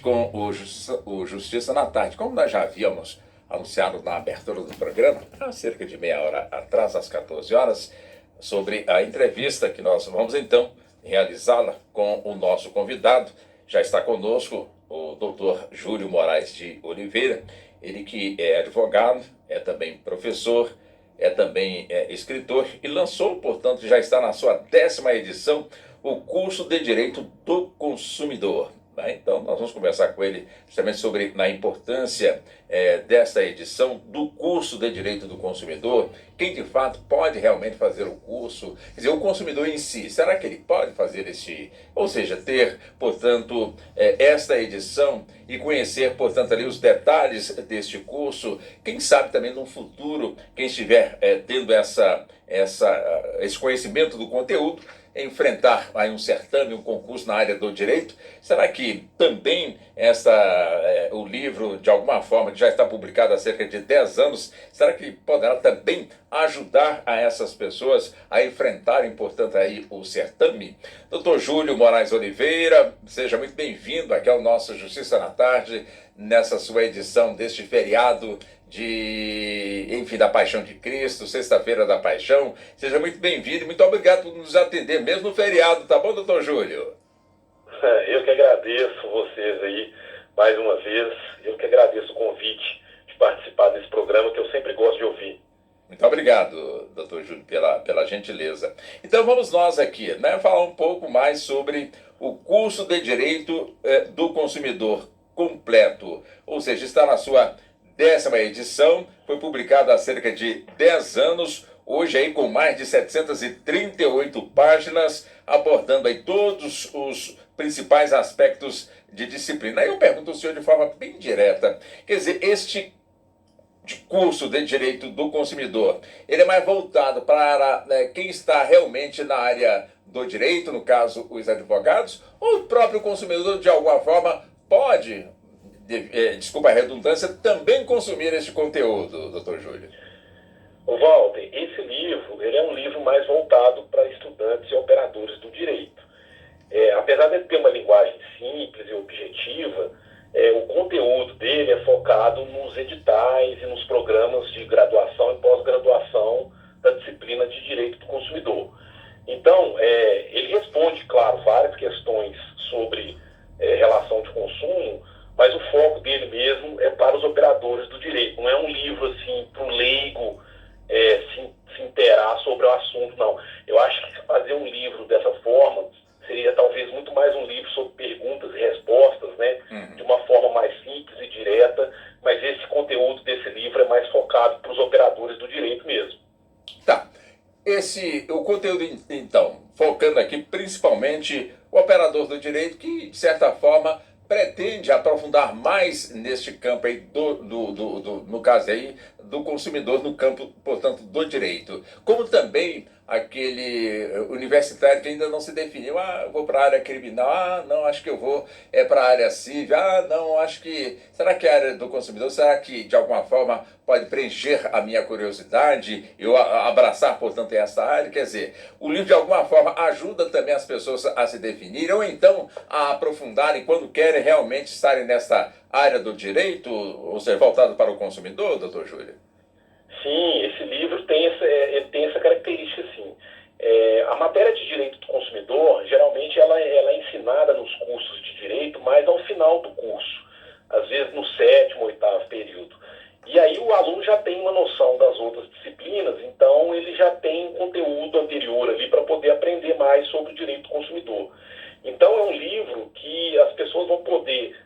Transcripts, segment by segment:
Com o Justiça na Tarde. Como nós já havíamos anunciado na abertura do programa, há cerca de meia hora atrás, às 14 horas, sobre a entrevista que nós vamos então realizá-la com o nosso convidado. Já está conosco o doutor Júlio Moraes de Oliveira, ele que é advogado, é também professor, é também escritor e lançou, portanto, já está na sua 10ª edição, o curso de Direito do Consumidor. Então, nós vamos conversar com ele justamente sobre a importância desta edição do curso de Direito do Consumidor, quem de fato pode realmente fazer o curso, quer dizer, o consumidor em si, será que ele pode fazer ou seja, ter, portanto, esta edição e conhecer, portanto, ali os detalhes deste curso, quem sabe também no futuro, quem estiver tendo esse conhecimento do conteúdo, enfrentar aí um certame, um concurso na área do direito. Será que também o livro, de alguma forma, que já está publicado há cerca de 10 anos, será que poderá também ajudar a essas pessoas a enfrentarem, portanto, aí o certame? Doutor Júlio Moraes Oliveira, seja muito bem-vindo aqui ao nosso Justiça na Tarde, nessa sua edição deste feriado da Paixão de Cristo, Sexta-feira da Paixão. Seja muito bem-vindo e muito obrigado por nos atender, mesmo no feriado, tá bom, doutor Júlio? Eu que agradeço vocês aí, mais uma vez. Eu que agradeço o convite de participar desse programa que eu sempre gosto de ouvir. Muito obrigado, doutor Júlio, pela gentileza. Então vamos nós aqui, falar um pouco mais sobre o curso de Direito do Consumidor completo, ou seja, está na sua 10ª edição, foi publicado há cerca de 10 anos, hoje aí com mais de 738 páginas, abordando aí todos os principais aspectos de disciplina. Aí eu pergunto ao senhor de forma bem direta, quer dizer, este curso de Direito do Consumidor, ele é mais voltado para quem está realmente na área do direito, no caso os advogados, ou o próprio consumidor de alguma forma pode, desculpa a redundância, também consumir este conteúdo, doutor Júlio? Walter, esse livro ele é um livro mais voltado para estudantes e operadores do direito. Apesar de ter uma linguagem simples e objetiva, o conteúdo dele é focado nos editais e nos programas de graduação e pós-graduação da disciplina de Direito do Consumidor. Então, ele responde, claro, várias questões sobre relação de consumo, mas o foco dele mesmo é para os operadores do direito. Não é um livro assim para o leigo se inteirar sobre o assunto, não. Eu acho que fazer um livro dessa forma seria talvez muito mais um livro sobre perguntas e respostas, de uma forma mais simples e direta, mas esse conteúdo desse livro é mais focado para os operadores do direito mesmo. Tá. O conteúdo, então, focando aqui principalmente o operador do direito que, de certa forma, pretende aprofundar mais neste campo aí no caso aí, do consumidor no campo, portanto, do direito. Como também aquele universitário que ainda não se definiu, eu vou para a área criminal, não, acho que eu vou para a área civil, não, acho que, será que a área do consumidor, será que de alguma forma pode preencher a minha curiosidade, eu abraçar, portanto, essa área? Quer dizer, o livro de alguma forma ajuda também as pessoas a se definirem, ou então a aprofundarem quando querem realmente estarem nessa área do direito, ou seja, voltado para o consumidor, doutor Júlio? Sim, esse livro tem essa característica, sim. A matéria de direito do consumidor, geralmente, ela é ensinada nos cursos de direito, mas ao final do curso, às vezes no 7º, 8º período. E aí o aluno já tem uma noção das outras disciplinas, então ele já tem um conteúdo anterior ali para poder aprender mais sobre o direito do consumidor. Então é um livro que as pessoas vão poder,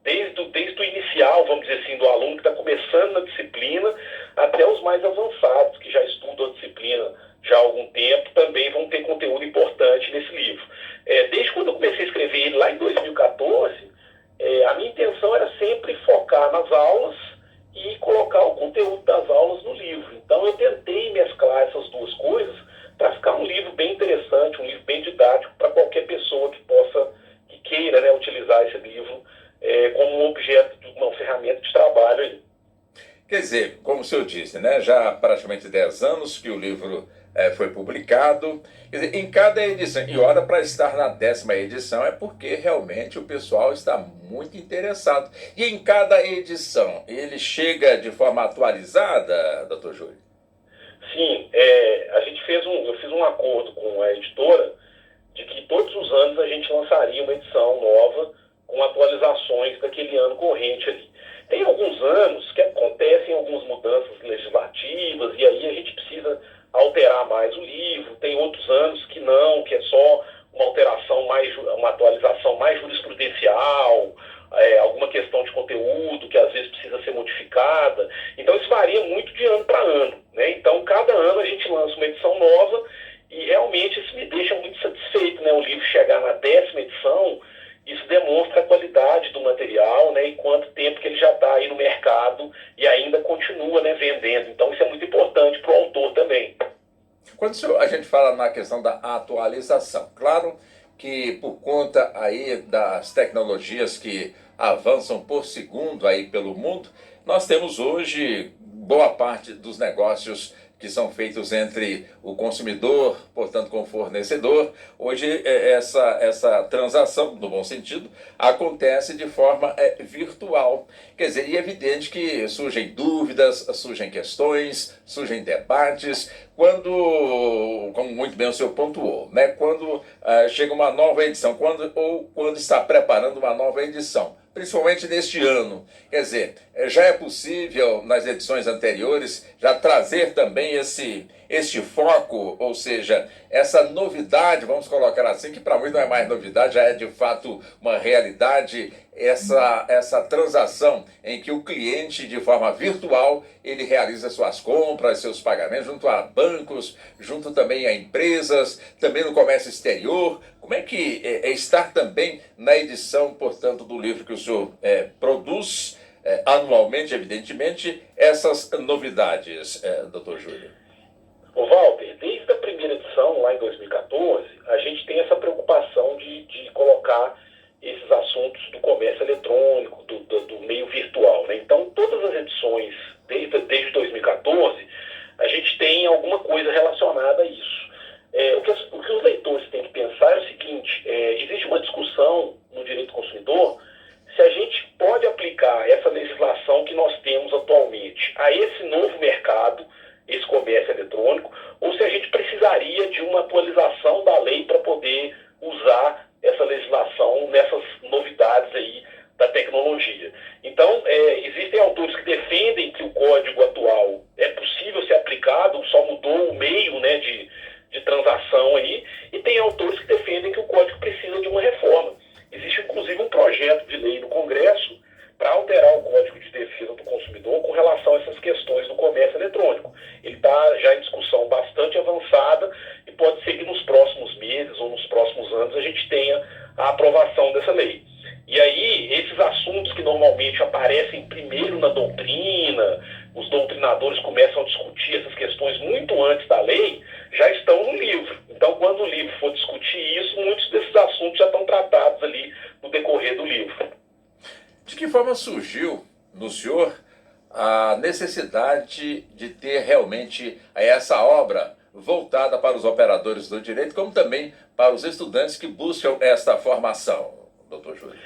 desde o inicial, vamos dizer assim, do aluno que está começando na disciplina, até os mais avançados, que já estudam a disciplina já há algum tempo, também vão ter conteúdo importante nesse livro. Desde quando eu comecei a escrever ele, lá em 2014, a minha intenção era sempre focar nas aulas e colocar o conteúdo das aulas no livro. Então eu tentei mesclar essas duas coisas para ficar um livro bem interessante, um livro bem didático para qualquer pessoa que queira, utilizar esse livro como um objeto, uma ferramenta de trabalho aí. Quer dizer, como o senhor disse, já há praticamente 10 anos que o livro foi publicado. Quer dizer, em cada edição, e ora, para estar na 10ª edição é porque realmente o pessoal está muito interessado. E em cada edição, ele chega de forma atualizada, doutor Júlio? Sim, eu fiz um acordo com a editora de que todos os anos a gente lançaria uma edição nova com atualizações daquele ano corrente ali. Tem alguns anos que acontecem algumas mudanças legislativas e aí a gente precisa alterar mais o livro. Tem outros anos que não, que é só uma alteração uma atualização mais jurisprudencial, alguma questão de conteúdo que às vezes precisa ser modificada. Então isso varia muito de ano para ano, né? Então cada ano a gente lança uma edição nova e realmente isso me deixa muito satisfeito, né? O livro chegar na 10ª edição, isso demonstra a qualidade do material, né? E quanto tempo que ele já está aí no mercado e ainda continua, né, vendendo. Então isso é muito importante para o autor também. Quando a gente fala na questão da atualização, claro que por conta aí das tecnologias que avançam por segundo aí pelo mundo, nós temos hoje boa parte dos negócios que são feitos entre o consumidor, portanto, com o fornecedor. Hoje, essa transação, no bom sentido, acontece de forma virtual. Quer dizer, e é evidente que surgem dúvidas, surgem questões, surgem debates, quando, como muito bem o senhor pontuou, né, quando chega uma nova edição, quando está preparando uma nova edição, principalmente neste ano. Quer dizer, já é possível, nas edições anteriores, já trazer também este foco, ou seja, essa novidade, vamos colocar assim, que para muitos não é mais novidade, já é de fato uma realidade, essa transação em que o cliente, de forma virtual, ele realiza suas compras, seus pagamentos junto a bancos, junto também a empresas, também no comércio exterior. Como é que é estar também na edição, portanto, do livro que o senhor produz anualmente, evidentemente, essas novidades, doutor Júlio? Ô Walter, desde a primeira edição, lá em 2014, a gente tem essa preocupação de colocar esses assuntos do comércio eletrônico, do meio virtual, né? Então, todas as edições, desde 2014, a gente tem alguma coisa relacionada a isso. O que os leitores têm que pensar é o seguinte: existe uma discussão no direito do consumidor se a gente pode aplicar essa legislação que nós temos atualmente a esse novo mercado, esse comércio eletrônico, ou se a gente precisaria de uma atualização da lei para poder usar essa legislação nessas novidades aí da tecnologia. Então, existem autores que defendem que o código atual é possível ser aplicado, só mudou o meio, né, de transação aí, e tem autores que defendem que o código precisa de uma reforma. Existe, inclusive, um projeto de lei no Congresso para alterar o Código de Defesa do Consumidor com relação a essas questões do comércio eletrônico. Ele está já em discussão bastante avançada e pode ser que nos próximos meses ou nos próximos anos a gente tenha a aprovação dessa lei. E aí, esses assuntos que normalmente aparecem primeiro na doutrina, os doutrinadores começam a discutir essas questões muito antes da lei, já estão no livro. Então, quando o livro for discutir isso, muitos desses assuntos já estão tratados ali no decorrer do livro. De que forma surgiu no senhor a necessidade de ter realmente essa obra voltada para os operadores do direito, como também para os estudantes que buscam esta formação, doutor Júlio?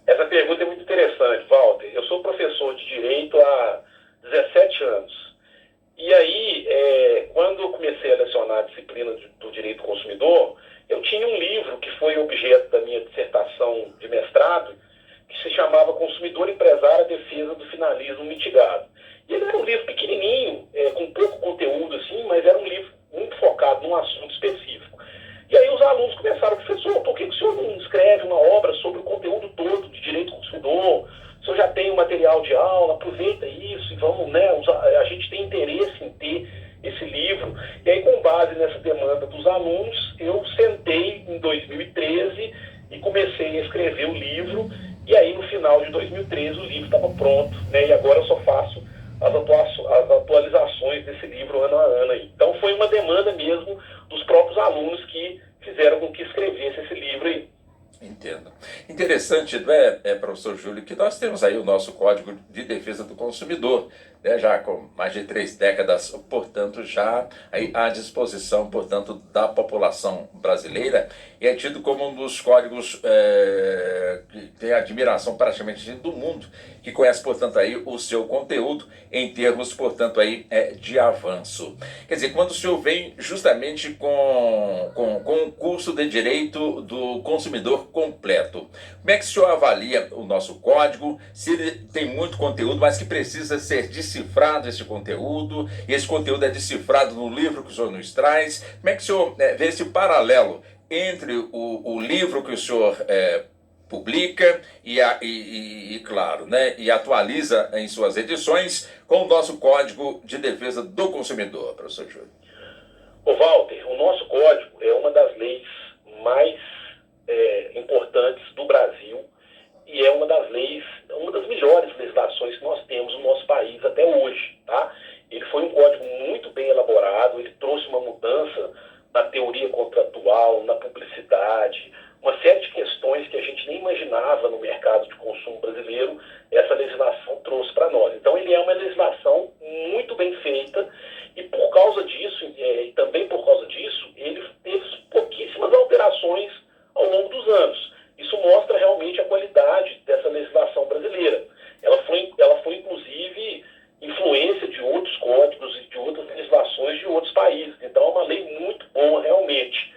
Essa pergunta é muito interessante, Walter. Eu sou professor de Direito há 17 anos. E aí, quando eu comecei a lecionar a disciplina do Direito do Consumidor, eu tinha um livro que foi objeto da minha dissertação de mestrado, que se chamava Consumidor Empresário, a Defesa do Finalismo Mitigado. E ele era um livro pequenininho, com pouco conteúdo, assim, mas era um livro muito focado num assunto específico. E aí os alunos começaram: professor, por que o senhor não escreve uma obra sobre o conteúdo todo de direito do consumidor? O senhor já tem o material de aula, aproveita isso e vamos, né, a gente tem interesse em ter esse livro. E aí, com base nessa demanda dos alunos, eu sentei em 2013 e comecei a escrever o livro. E aí, no final de 2013, o livro estava pronto, né, e agora eu só faço as atualizações desse livro ano a ano aí. Então, foi uma demanda mesmo dos próprios alunos que fizeram com que escrevesse esse livro aí. Entendo. Interessante, não é, professor Júlio, que nós temos aí o nosso Código de Defesa do Consumidor, né, já com mais de 3 décadas, portanto, já aí à disposição, portanto, da população brasileira, e é tido como um dos códigos que tem admiração praticamente do mundo, que conhece, portanto, aí o seu conteúdo em termos, portanto, aí de avanço. Quer dizer, quando o senhor vem justamente com um curso de Direito do Consumidor completo, como é que o senhor avalia o nosso código, se ele tem muito conteúdo, mas que precisa ser decifrado esse conteúdo, e esse conteúdo é decifrado no livro que o senhor nos traz? Como é que o senhor vê esse paralelo entre o livro que o senhor publica e claro, né, e atualiza em suas edições com o nosso Código de Defesa do Consumidor, professor Júlio? Ô Walter, o nosso código é uma das leis mais importantes do Brasil e é uma das leis, uma das melhores legislações que nós temos no nosso país até hoje, tá? Ele foi um código muito bem elaborado, ele trouxe uma mudança na teoria contratual, na publicidade, uma série de questões que a gente nem imaginava no mercado de consumo brasileiro, essa legislação trouxe para nós. Então ele é uma legislação muito bem feita e por causa disso, e também por causa disso, ele teve pouquíssimas alterações ao longo dos anos. Isso mostra realmente a qualidade dessa legislação brasileira. Ela foi inclusive influência de outros códigos e de outras legislações de outros países. Então é uma lei muito boa realmente.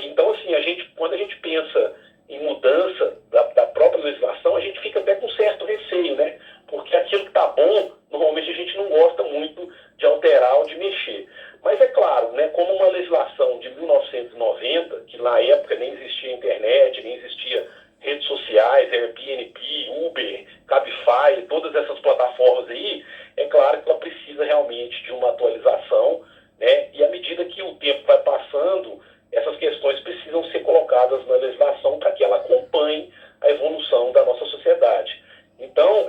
Então assim, quando a gente pensa em mudança da própria legislação, a gente fica até com certo receio, né? Porque aquilo que está bom, normalmente a gente não gosta muito de alterar ou de mexer. Mas é claro, né, como uma legislação de 1990, que na época nem existia internet, nem existia redes sociais, Airbnb, Uber, Cabify, todas essas plataformas aí, é claro que ela precisa realmente de uma atualização, né? E à medida que o tempo vai passando, essas questões precisam ser colocadas na legislação para que ela acompanhe a evolução da nossa sociedade. Então,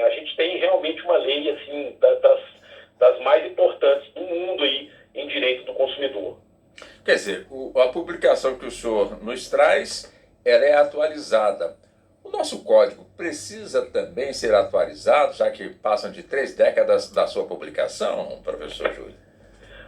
a gente tem realmente uma lei assim, das mais importantes do mundo aí, em direito do consumidor. Quer dizer, a publicação que o senhor nos traz, ela é atualizada. O nosso código precisa também ser atualizado, já que passam de 3 décadas da sua publicação, professor Júlio?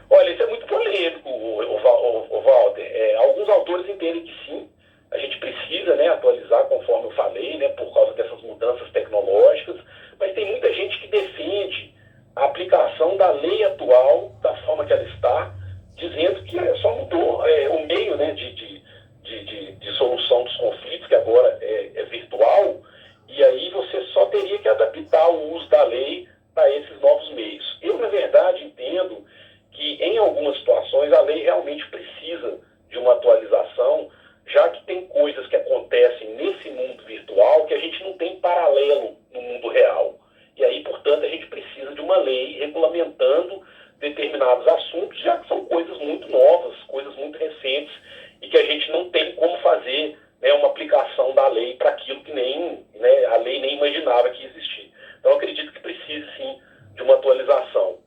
Olha, isso é muito polêmico, o Walter. Alguns autores entendem que sim, a gente precisa, né, atualizar, conforme eu falei, né, por causa dessas mudanças tecnológicas, mas tem muita gente que defende a aplicação da lei atual, da forma que ela está, dizendo que só mudou o meio, né, de solução dos conflitos, que agora é virtual, e aí você só teria que adaptar o uso da lei para esses novos meios. Eu, na verdade, entendo que em algumas situações a lei realmente precisa de uma atualização, já que tem coisas que acontecem nesse mundo virtual que a gente não tem paralelo no mundo real. E aí, portanto, a gente precisa de uma lei regulamentando determinados assuntos, já que são coisas muito novas, coisas muito recentes, e que a gente não tem como fazer, né, uma aplicação da lei para aquilo que nem, né, a lei nem imaginava que existia. Então, eu acredito que precise, sim, de uma atualização.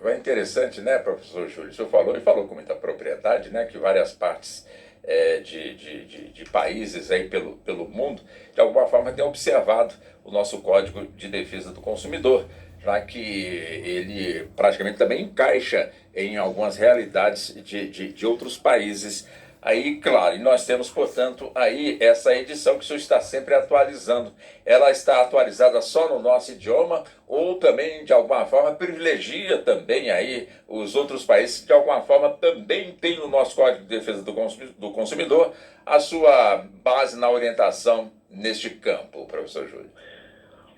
É interessante, né, professor Júlio? O senhor falou e falou com muita propriedade, né, que várias partes de países aí pelo mundo, de alguma forma, têm observado o nosso Código de Defesa do Consumidor, já que ele praticamente também encaixa em algumas realidades de outros países. Aí, claro, e nós temos, portanto, aí essa edição que o senhor está sempre atualizando. Ela está atualizada só no nosso idioma ou também, de alguma forma, privilegia também aí os outros países que, de alguma forma, também tem no nosso Código de Defesa do Consumidor a sua base na orientação neste campo, professor Júlio?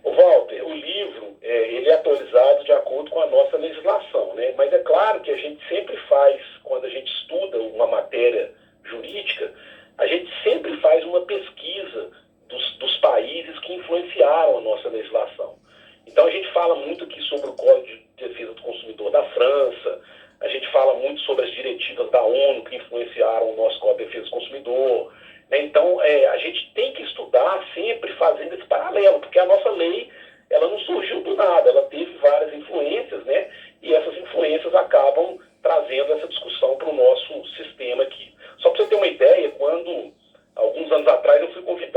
O Walter, o livro, ele é atualizado de acordo com a nossa legislação, né? Mas é claro que a gente sempre faz, quando a gente estuda uma matéria jurídica, a gente sempre faz uma pesquisa dos países que influenciaram a nossa legislação. Então a gente fala muito aqui sobre o Código de Defesa do Consumidor da França, a gente fala muito sobre as diretivas da ONU que influenciaram o nosso Código de Defesa do Consumidor, né? Então a gente tem que estudar sempre fazendo esse paralelo, porque a nossa lei, ela não surgiu do nada, ela teve várias influências, né? E essas influências acabam trazendo essa discussão para o nosso sistema aqui. Só para você ter uma ideia, quando, alguns anos atrás, eu fui convidado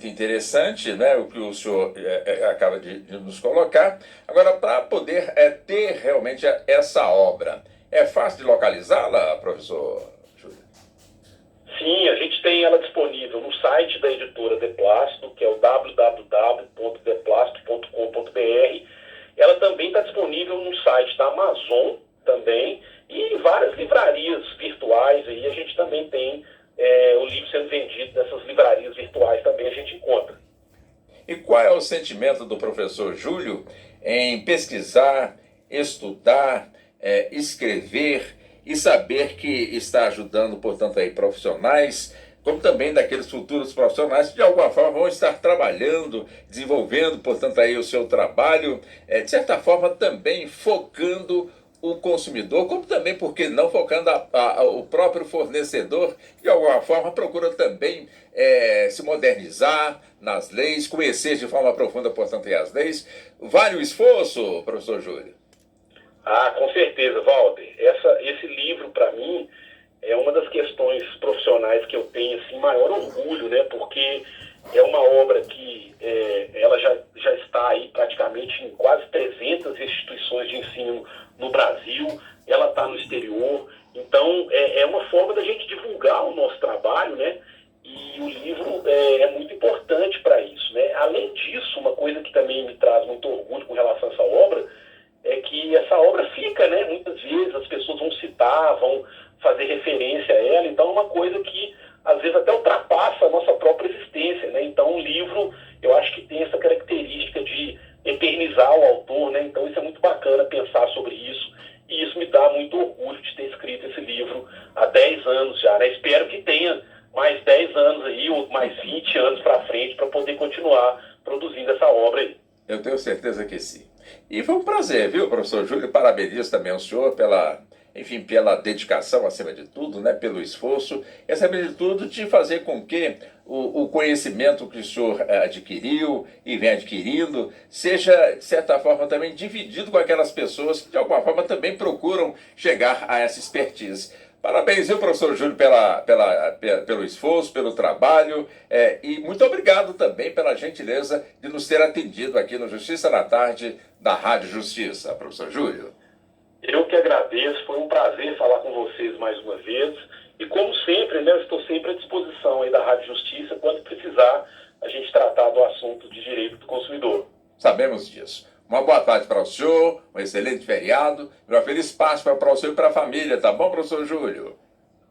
muito interessante, né, o que o senhor acaba de nos colocar. Agora, para poder ter realmente essa obra, é fácil de localizá-la, professor Júlio? Sim, a gente tem ela disponível no site da editora Deplástico, que é o www.deplástico.com.br. Ela também está disponível no site da Amazon também, e em várias livrarias virtuais. Aí a gente também tem o livro sendo vendido nessas livrarias virtuais, também a gente encontra. E qual é o sentimento do professor Júlio em pesquisar, estudar, escrever e saber que está ajudando, portanto, aí profissionais, como também daqueles futuros profissionais que de alguma forma vão estar trabalhando, desenvolvendo, portanto, aí o seu trabalho, de certa forma também focando o consumidor, como também, por que não, focando o próprio fornecedor, de alguma forma procura também se modernizar nas leis, conhecer de forma profunda, portanto, as leis. Vale o esforço, professor Júlio? Ah, com certeza, Walter. Esse livro, para mim, é uma das questões profissionais que eu tenho assim, maior orgulho, né? Porque é uma obra que ela já está aí praticamente em quase 300 instituições de ensino no Brasil, ela está no exterior. Então, é uma forma da gente divulgar o nosso trabalho, né? E o livro é muito importante para isso, né? Além disso, uma coisa que também me traz muito orgulho com relação a essa obra é que essa obra fica, né? Muitas vezes as pessoas vão citar, vão fazer referência a ela, então é uma coisa que às vezes até ultrapassa a nossa própria existência, né? Então o livro, eu acho que tem essa característica de eternizar o autor, né? Então isso é muito bacana pensar sobre isso, e isso me dá muito orgulho de ter escrito esse livro há 10 anos já, né? Espero que tenha mais 10 anos aí, ou mais 20 anos para frente, para poder continuar produzindo essa obra aí. Eu tenho certeza que sim. E foi um prazer, viu, professor Júlio? Parabenizo também ao senhor pela, enfim, pela dedicação, acima de tudo, né, pelo esforço, e acima de tudo, de fazer com que o conhecimento que o senhor adquiriu e vem adquirindo seja, de certa forma, também dividido com aquelas pessoas que, de alguma forma, também procuram chegar a essa expertise. Parabéns, viu, professor Júlio, pelo esforço, pelo trabalho, e muito obrigado também pela gentileza de nos ter atendido aqui no Justiça na Tarde, da Rádio Justiça, professor Júlio. Eu que agradeço, foi um prazer falar com vocês mais uma vez, e como sempre, né, eu estou sempre à disposição aí da Rádio Justiça, quando precisar a gente tratar do assunto de direito do consumidor. Sabemos disso. Uma boa tarde para o senhor, um excelente feriado, e uma feliz Páscoa para o senhor e para a família, tá bom, professor Júlio?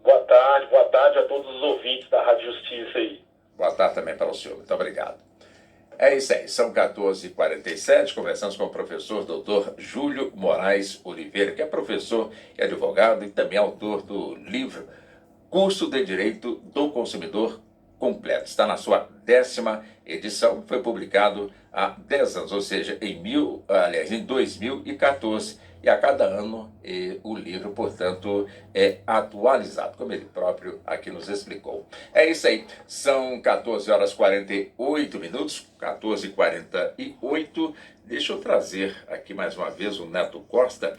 Boa tarde a todos os ouvintes da Rádio Justiça aí. Boa tarde também para o senhor, muito obrigado. É isso aí, são 14h47, conversamos com o professor Dr. Júlio Moraes Oliveira, que é professor e advogado e também autor do livro Curso de Direito do Consumidor Completo. Está na sua 10ª edição, foi publicado há 10 anos, ou seja, em 2014, e a cada ano o livro, portanto, é atualizado, como ele próprio aqui nos explicou. É isso aí, são 14h48, 14h48. Deixa eu trazer aqui mais uma vez o Neto Costa,